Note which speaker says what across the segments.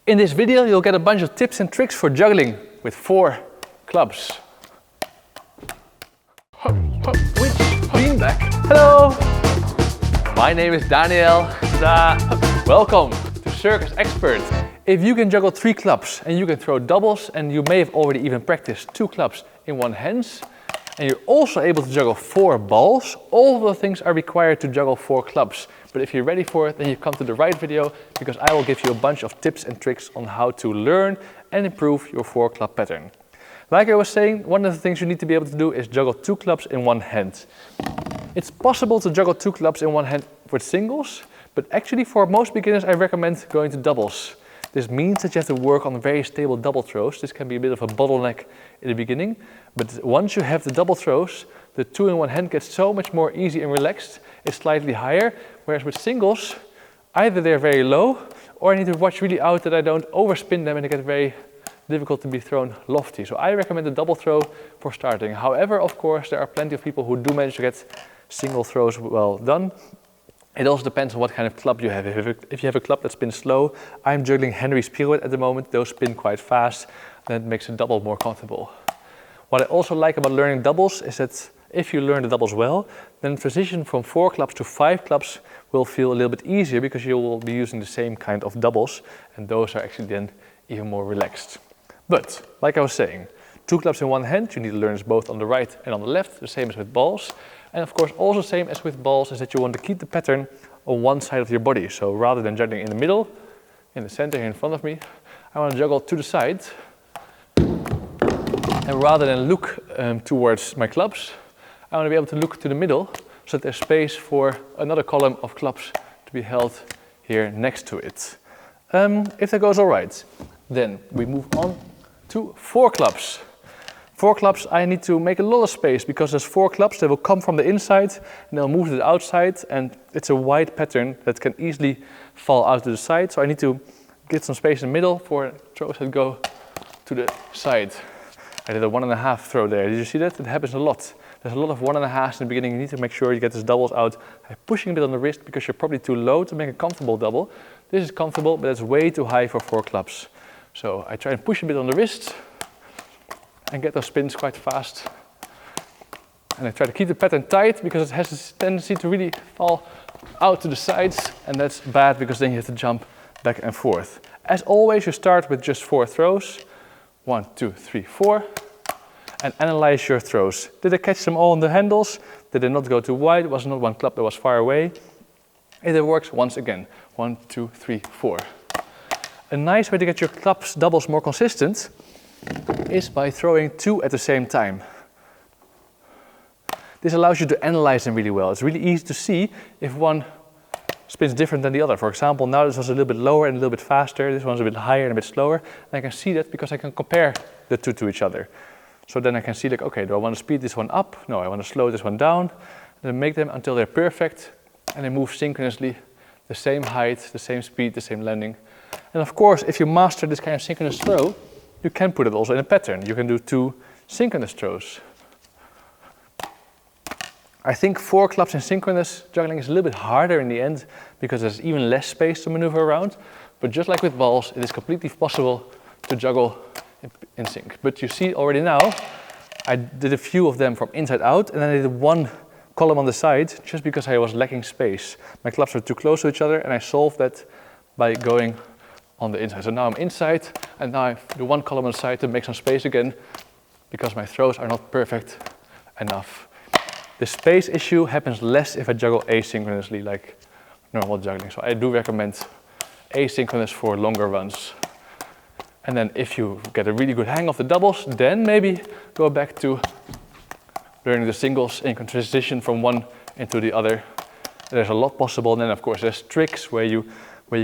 Speaker 1: In this video you'll get a bunch of tips and tricks for juggling with 4 clubs. Which beanbag? Hello! My name is Daniel. Welcome to Circus-expert. If you can juggle 3 clubs and you can throw doubles and you may have already even practiced 2 clubs in one hand, and you're also able to juggle 4 balls, all of the things are required to juggle 4 clubs. But if you're ready for it, then you've come to the right video, because I will give you a bunch of tips and tricks on how to learn and improve your 4 club pattern. Like I was saying, one of the things you need to be able to do is juggle 2 clubs in one hand. It's possible to juggle 2 clubs in one hand with singles, but actually for most beginners I recommend going to doubles. This means that you have to work on very stable double throws. This can be a bit of a bottleneck in the beginning, but once you have the double throws, the 2 in one hand gets so much more easy and relaxed. It's slightly higher, whereas with singles, either they're very low, or I need to watch really out that I don't overspin them and they get very difficult to be thrown lofty. So I recommend the double throw for starting. However, of course, there are plenty of people who do manage to get single throws well done. It also depends on what kind of club you have. If you have a club that spins slow, I'm juggling Henry's pirouette at the moment. Those spin quite fast, then it makes a double more comfortable. What I also like about learning doubles is that if you learn the doubles well, then the transition from 4 clubs to 5 clubs will feel a little bit easier, because you will be using the same kind of doubles, and those are actually then even more relaxed. But, like I was saying, 2 clubs in one hand, you need to learn this both on the right and on the left, the same as with balls. And of course, also same as with balls is that you want to keep the pattern on one side of your body. So rather than juggling in the middle, in the center here in front of me, I want to juggle to the side. And rather than look towards my clubs, I want to be able to look to the middle, so that there's space for another column of clubs to be held here next to it. If that goes all right, then we move on to 4 clubs. 4 clubs, I need to make a lot of space, because there's 4 clubs that will come from the inside and they'll move to the outside, and it's a wide pattern that can easily fall out to the side. So I need to get some space in the middle for throws that go to the side. I did a 1.5 throw there. Did you see that? It happens a lot. There's a lot of 1.5s in the beginning. You need to make sure you get these doubles out by pushing a bit on the wrist, because you're probably too low to make a comfortable double. This is comfortable, but it's way too high for 4 clubs. So I try and push a bit on the wrist and get those spins quite fast. And I try to keep the pattern tight, because it has this tendency to really fall out to the sides, and that's bad, because then you have to jump back and forth. As always, you start with just 4 throws. 1, 2, 3, 4. And analyze your throws. Did I catch them all on the handles? Did they not go too wide? Was not one club that was far away? If it works, once again. 1, 2, 3, 4. A nice way to get your clubs doubles more consistent is by throwing 2 at the same time. This allows you to analyze them really well. It's really easy to see if one spins different than the other. For example, now this was a little bit lower and a little bit faster. This one's a bit higher and a bit slower. And I can see that because I can compare the 2 to each other. So then I can see, like, okay, do I want to speed this one up? No, I want to slow this one down. And then make them until they're perfect, and they move synchronously, the same height, the same speed, the same landing. And of course, if you master this kind of synchronous throw, you can put it also in a pattern. You can do 2 synchronous throws. I think 4 clubs in synchronous juggling is a little bit harder in the end, because there's even less space to maneuver around. But just like with balls, it is completely possible to juggle in sync. But you see already now, I did a few of them from inside out, and then I did 1 column on the side, just because I was lacking space. My clubs were too close to each other, and I solved that by going on the inside. So now I'm inside, and now I do 1 column on the side to make some space again, because my throws are not perfect enough. The space issue happens less if I juggle asynchronously, like normal juggling. So I do recommend asynchronous for longer runs. And then if you get a really good hang of the doubles, then maybe go back to learning the singles, and you can transition from one into the other. There's a lot possible. And then of course there's tricks where you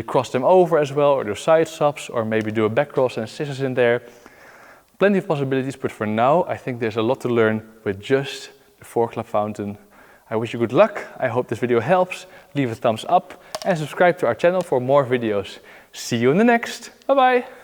Speaker 1: cross them over as well, or do side stops, or maybe do a back cross and scissors in there. Plenty of possibilities, but for now I think there's a lot to learn with just the 4 club fountain. I wish you good luck. I hope this video helps. Leave a thumbs up and subscribe to our channel for more videos. See you in the next. Bye bye.